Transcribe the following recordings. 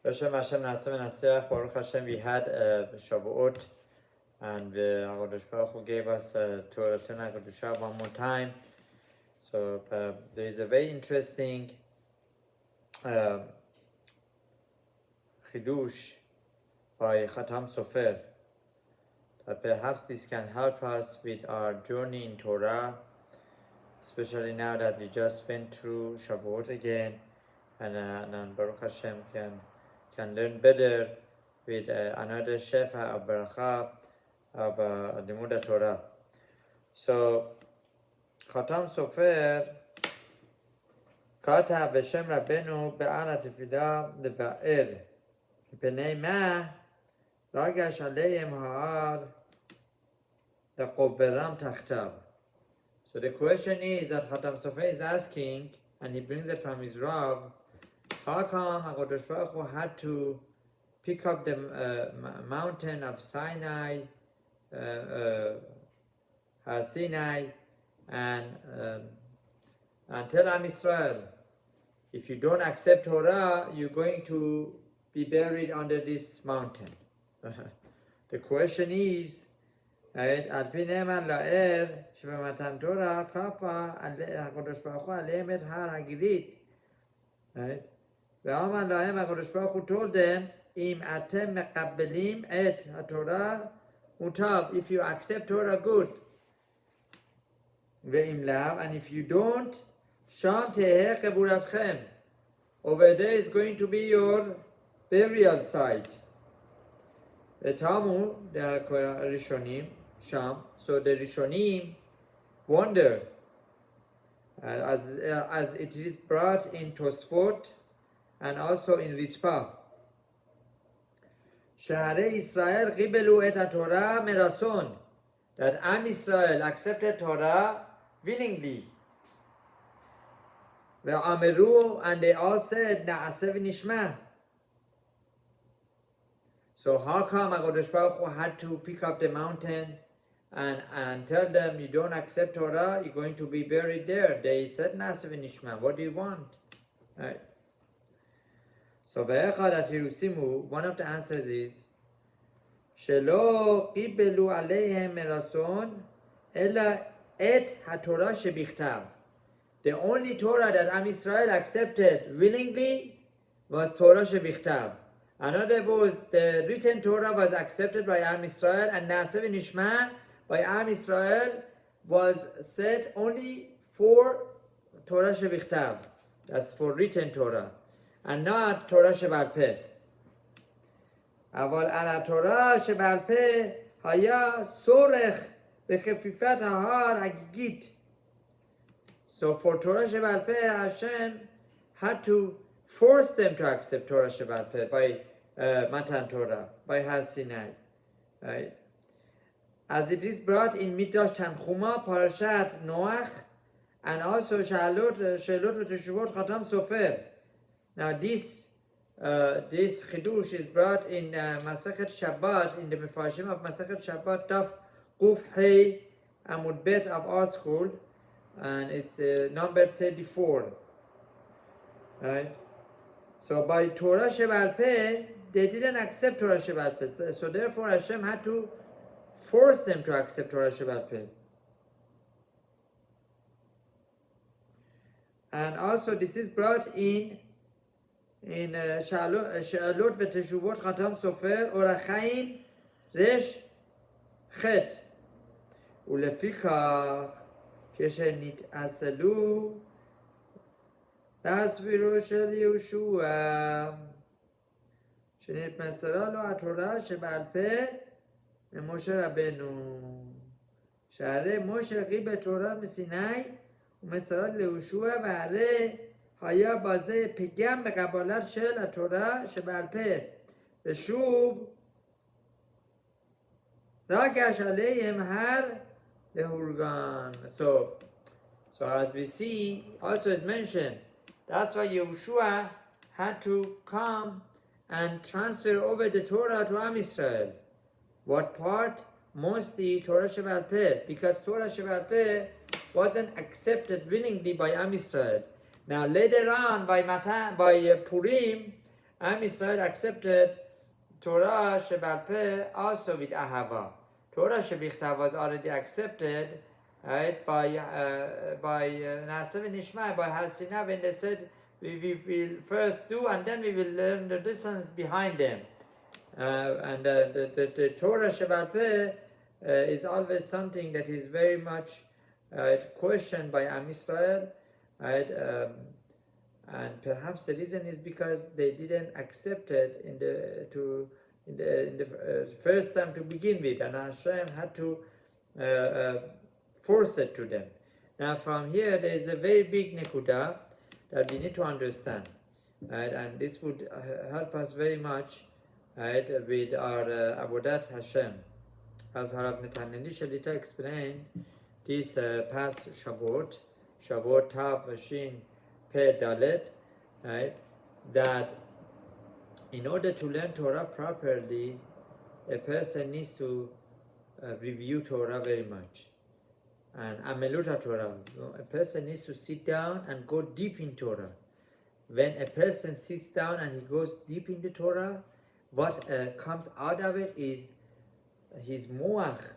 Hashem Naaseh V'Naseach. Baruch Hashem, we had Shavuot, and HaKadosh Baruch Hu gave us Torah Kedusha one more time. So there is a very interesting chidush by Chatam Sefer that perhaps this can help us with our journey in Torah, especially now that we just went through Shavuot again, and Baruch Hashem can learn better with another shefa of beracha of Limud Torah. So Chatam Sofer כתב בשם רבנו בעל התפילה לבאר מפני מה רגש עליהם ההר לקוברם תחתיו. So the question is that Chatam Sofer is asking, and he brings it from his Rav, how come HaKadosh Baruch Hu had to pick up the mountain of Sinai, Sinai, and tell Am Israel, if you don't accept Torah, you're going to be buried under this mountain. The question is, על פי נאמר לאר שבמתן תורה כפה הקדוש ברוך הוא עליהם את הר הגילית. ואמר להם הקדוש ברוך הוא told them, אם אתם מקבלים את התורה מוטב, if you accept Torah good. ואם לאו, and if you don't, שם תהא קבורתכם. Over there is going to be your burial site. ותמו הראשונים שם. So the Rishonim wonder, as it is brought in Tosfot and also in Ritva, שהרי ישראל קיבלו את התורה מרצון, that Am Israel accepted Torah willingly. ואמרו, and they all said, נעשה ונשמע. So how come HaKadosh Baruch Hu had to pick up the mountain and tell them, you don't accept Torah, you're going to be buried there? They said, נעשה ונשמע. What do you want? Right. So באחד התירוצים הוא, one of the answers is, שלא קיבלו עליהם מרצון, אלא את התורה שבכתב. The only Torah that Am Israel accepted willingly was Torah shebichtav. In other words, the written Torah was accepted by Am Israel, and Naaseh v'Nishma by Am Israel was said only for Torah shebichtav. That's for written Torah, and not Torah shebal peh. אבל על התורה שבעל פה היה צורך בחפיפת ההר הגיגית. So for Torah Shebal Peh, Hashem had to force them to accept Torah Shebal Peh by Matan Torah, by Har Sinai. Right? As it is brought in Midrash Tanchuma, Parashat Noach, and also Shalot v'Teshuvot Chatam Sofer. Now this chidush is brought in Masechet Shabbat, in the Mefarshim of Masechet Shabbat, Taf Kuf Hei Amud Bet of our school, and it's number 34. Right? So by Torah Shebal Peh, they didn't accept Torah Shebal Peh. So therefore Hashem had to force them to accept Torah Shebal Peh. And also this is brought in Shalot v'Teshuvot Chatam Sofer Orachaim Resh Chet. ולפיכך כשנתעשלו תסבירו של יהושע שנתמסרה לו התורה שבעל פה ממשה רבנו, שהרי משה קיבל תורה מסיני ומסרה ליהושע, והרי היה בזה פגם בקבלת של התורה שבעל פה, ושוב רגש עליהם הר Lehurgan. So as we see, also is mentioned, that's why Yehoshua had to come and transfer over the Torah to Am Israel. What part? Mostly Torah Shebal Peh, because Torah Shebal Peh wasn't accepted willingly by Am Israel. Now later on, by Purim, Am Israel accepted Torah Shebal Peh also with Ahava. Torah Shebichtav was already accepted, right, by Naasav and Ishmael, by Sinai, when they said we will first do and then we will learn the distance behind them. And the Torah Shebal Peh is always something that is very much questioned by Am Israel, right? And perhaps the reason is because they didn't accept it in the first time to begin with, and Hashem had to force it to them. Now from here there is a very big nekuda that we need to understand, right? And this would help us very much, right, with our Avodat Hashem. As Harav Netanyahu initially explained, this past Shavuot Tav Vashin Peh Dalet, right, that in order to learn Torah properly, a person needs to review Torah very much. And Amelut Torah, a person needs to sit down and go deep in Torah. When a person sits down and he goes deep in the Torah, what comes out of it is his muach,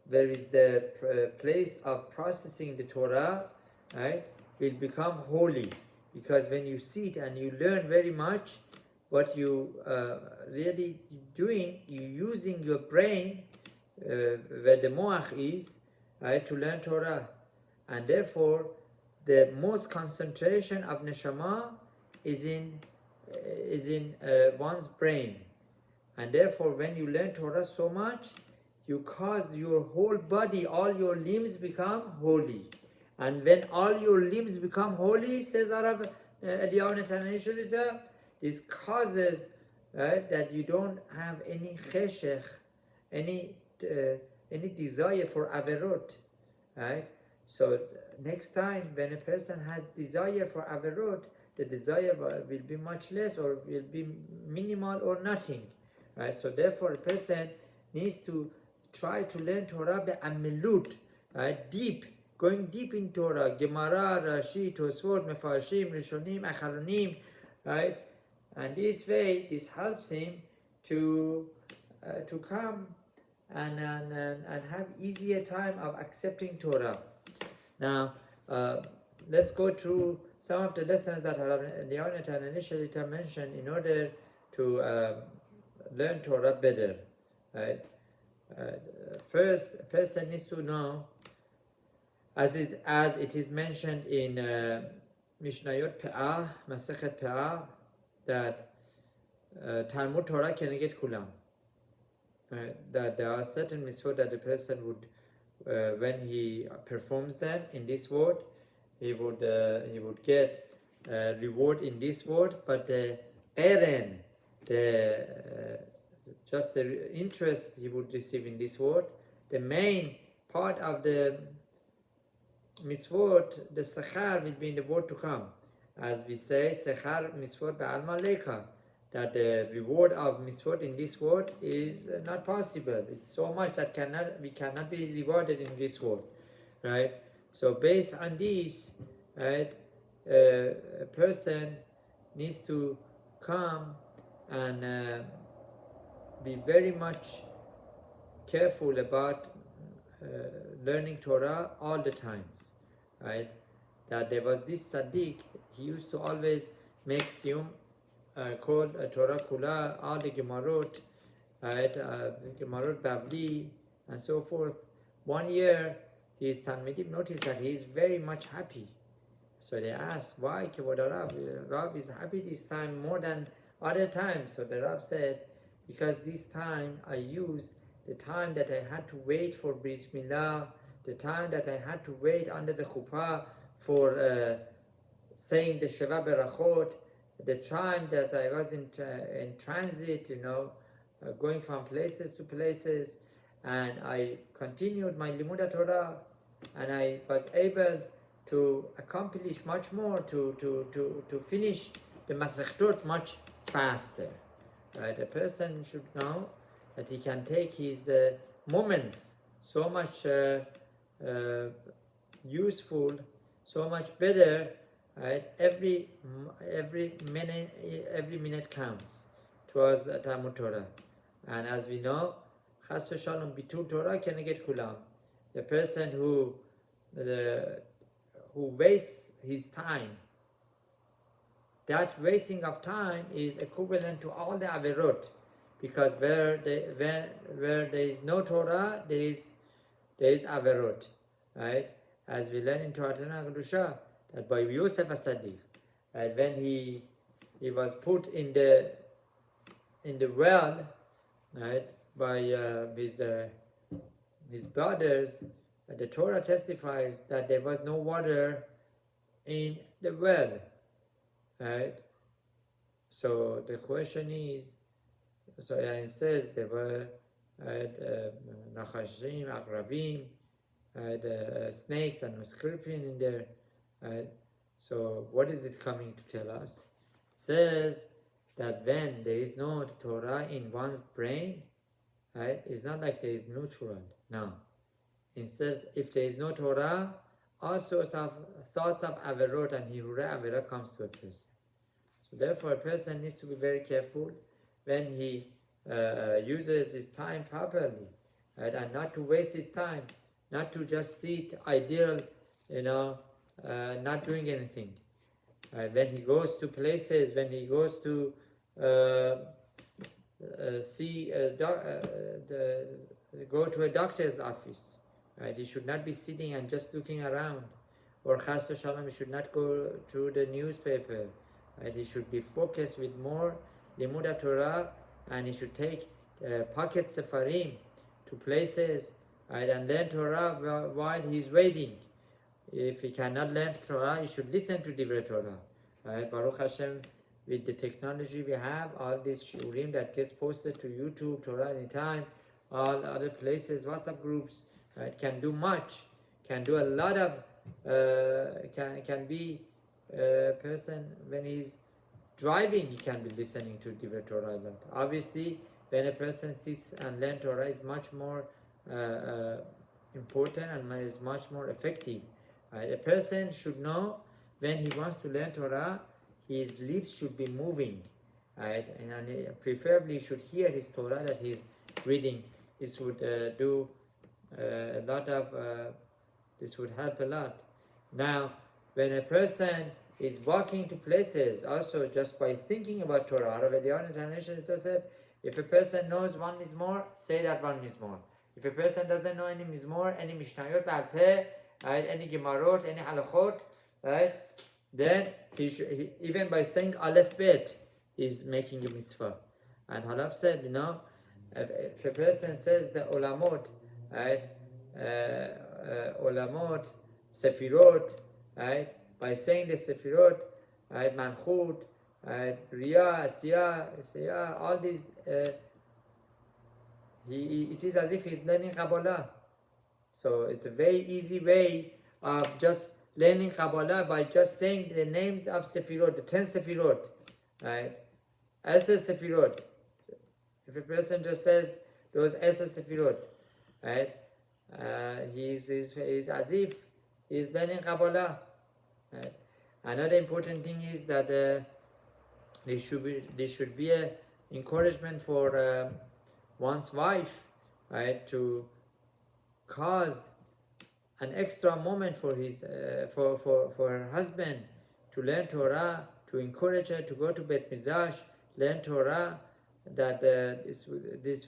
where is the place of processing the Torah, right, will become holy. Because when you sit and you learn very much, what you really doing, you using your brain, where the moach is, right, to learn Torah. And therefore, the most concentration of neshama is in one's brain. And therefore, when you learn Torah so much, you cause your whole body, all your limbs become holy. And when all your limbs become holy, says Arab Eliyahu Netanyahu, this causes, right, that you don't have any cheshech, any desire for averot, right? So next time when a person has desire for averot, the desire will be much less or will be minimal or nothing, right? So therefore a person needs to try to learn Torah be'amilut, right, deep, going deep in Torah, Gemara, Rashi, Tosfot, Mefarshim, Rishonim, Acharonim, right? And this way, this helps him to come and have easier time of accepting Torah. Now, let's go through some of the lessons that Eliyahu Netanyahu initially mentioned in order to learn Torah better. Right? First, a person needs to know, as it is mentioned in Mishnayot Pe'ah, Masechet Pe'ah, that Talmud Torah can get kulam. That there are certain mitzvot that the person would, when he performs them in this world, he would get reward in this world, but the eren, just the interest he would receive in this world, the main part of the mitzvot, the sechar, will be in the world to come. As we say, sechar mitzvot be'alma leka, that the reward of mitzvot in this world is not possible. It's so much that we cannot be rewarded in this world, right? So based on this, right, a person needs to come and be very much careful about learning Torah all the times, right? That there was this Sadiq, he used to always make siyum, called Torah Kula, all the Gemarot, right? Gemarot Bavli, and so forth. 1 year, his Talmidim noticed that he is very much happy. So they asked, why Kivod Rav? Rav is happy this time more than other times. So the Rav said, because this time I used the time that I had to wait for Brit Milah, the time that I had to wait under the chuppah for saying the Sheva Berachot, the time that I was in transit, going from places to places, and I continued my Limud Torah, and I was able to accomplish much more, to finish the Masechtot much faster. Right? A person should know that he can take his moments so much useful, so much better right? Every minute counts towards the Talmud Torah. And as we know, Chas v'shalom bitul Torah keneget kulam. The person who wastes his time, that wasting of time is equivalent to all the averot, because where there is no Torah, there is averot, right? As we learn in Torah Kedusha, that by Yosef HaSadiq, when he was put in the well, right, by his brothers, the Torah testifies that there was no water in the well, right? So the question is, so it says there were nachashim, akrabim, snakes and scorpion in there. So what is it coming to tell us? It says that when there is no Torah in one's brain, right, it's not like there is neutral. No. Instead, if there is no Torah, all sorts of thoughts of averot and hirura avera comes to a person. So therefore, a person needs to be very careful when he uses his time properly, right, and not to waste his time, not to just sit ideal, not doing anything. When he goes to places, when he goes to go to a doctor's office, right, he should not be sitting and just looking around. Or chas v'shalom, he should not go to the newspaper. Right, he should be focused with more limud Torah, and he should take pocket sefarim to places, right, and learn Torah while he's waiting. If he cannot learn Torah, he should listen to Divrei Torah. Right? Baruch Hashem, with the technology we have, all these shiurim that gets posted to YouTube, Torah Anytime, all other places, WhatsApp groups, right, can do much, can do a lot of, can be a person when he's driving, he can be listening to Divrei Torah a lot. Obviously, when a person sits and learns Torah, is much more important and is much more effective. Right? A person should know when he wants to learn Torah, his lips should be moving, right? And preferably he should hear his Torah that he's reading. This would do a lot of, this would help a lot. Now, when a person is walking to places, also just by thinking about Torah, the other translation it said, if a person knows one mizmor, say that one mizmor. If a person doesn't know any mizmor, any mishnayot ba'al peh, right, any gemarot, any halachot, right, then even by saying aleph bet, he's making a mitzvah. And Halaf said, if a person says the olamot, right, olamot, sefirot, right, by saying the sefirot, right, manchut, right, riyah, asiyah, all these, it is as if he's learning Kabbalah. So it's a very easy way of just learning Kabbalah by just saying the names of Sefirot, the 10 Sefirot, right? Esa Sefirot. If a person just says those Esa Sefirot, right? He's as if he's learning Kabbalah, right? Another important thing is that there should be a encouragement for one's wife, right, to cause an extra moment for his for her husband to learn Torah, to encourage her to go to Bet Midrash, learn Torah, that this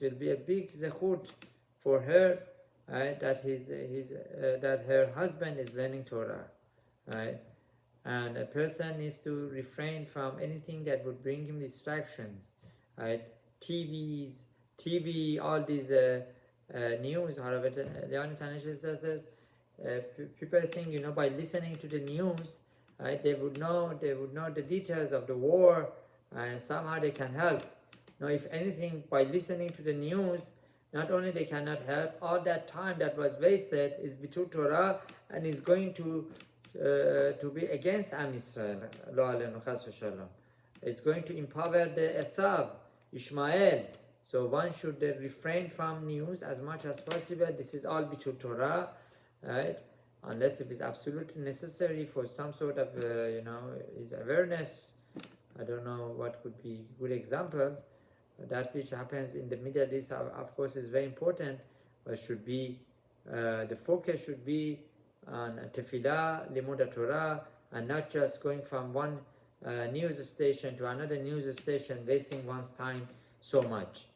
will be a big zechut for her, right, that that her husband is learning Torah, right? And a person needs to refrain from anything that would bring him distractions, right? TV, all these news. However, Leon Tanisha says people think, by listening to the news, right, they would know the details of the war, and somehow they can help. If anything, by listening to the news, not only they cannot help, all that time that was wasted is bitul Torah and is going to be against Am Yisrael. It's going to empower the Esav, Ishmael. So one should refrain from news as much as possible. This is all bitul Torah, right? unless if it's absolutely necessary for some sort of, his awareness. I don't know what could be a good example. That which happens in the Middle East, of course, is very important, but should be, the focus should be on tefillah, limud Torah, and not just going from one news station to another news station, wasting one's time so much.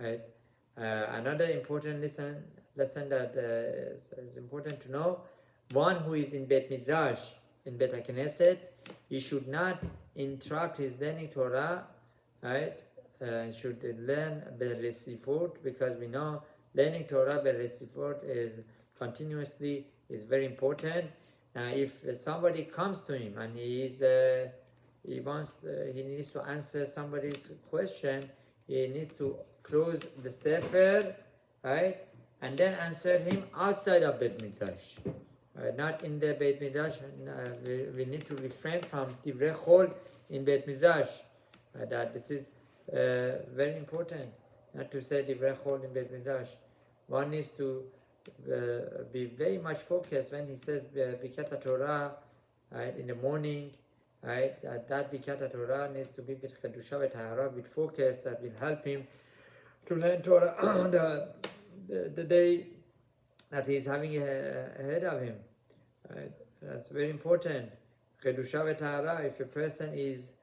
Right? Another important lesson that is important to know: one who is in Bet Midrash, in Bet HaKnesset, he should not interrupt his learning Torah, right? Should learn Beresifot, because we know learning Torah Beresifot is continuously is very important. Now, if somebody comes to him and he needs to answer somebody's question, he needs to close the Sefer, right, and then answer him outside of Beit Midrash, not in the Beit Midrash. We need to refrain from divrei chol in Beit Midrash. That this is very important, not to say divrei chol in Beit Midrash. One needs to be very much focused when he says Bikat Torah, right, in the morning, right? That Bikat Torah needs to be with Kedusha v'Tahara, with focus that will help him to learn Torah the day that he's having ahead of him. Right? That's very important. Kedusha v'Tahara. If a person is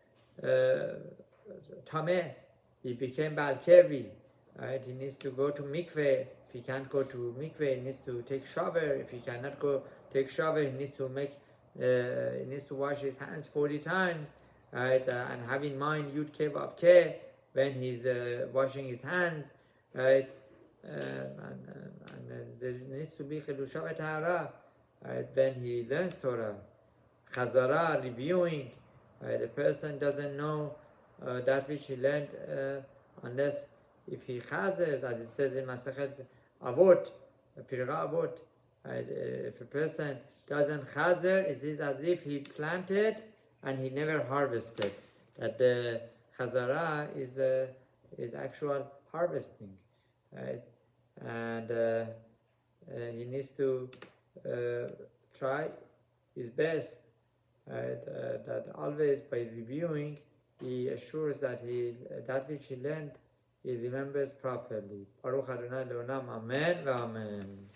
Tameh, he became Balkevi, right? He needs to go to mikveh. If he can't go to mikveh, he needs to take shower. If he cannot go take shower, he needs to wash his hands 40 times, right? And have in mind Yud Ke Vav Ke when he's washing his hands, right? And there needs to be Chedusha v'Tahara, right? When he learns Torah, Chazara, reviewing, right? The person doesn't know that which he learned unless if he chazers, as it says in Masachet Avot, Pirga Avot, right? If a person doesn't chazer, it is as if he planted and he never harvested. That the chazara is actual harvesting, right? And he needs to try his best, right? That always by reviewing, he assures that that which he learned, he remembers properly. Baruch Adonai Le'olam. Amen. Amen.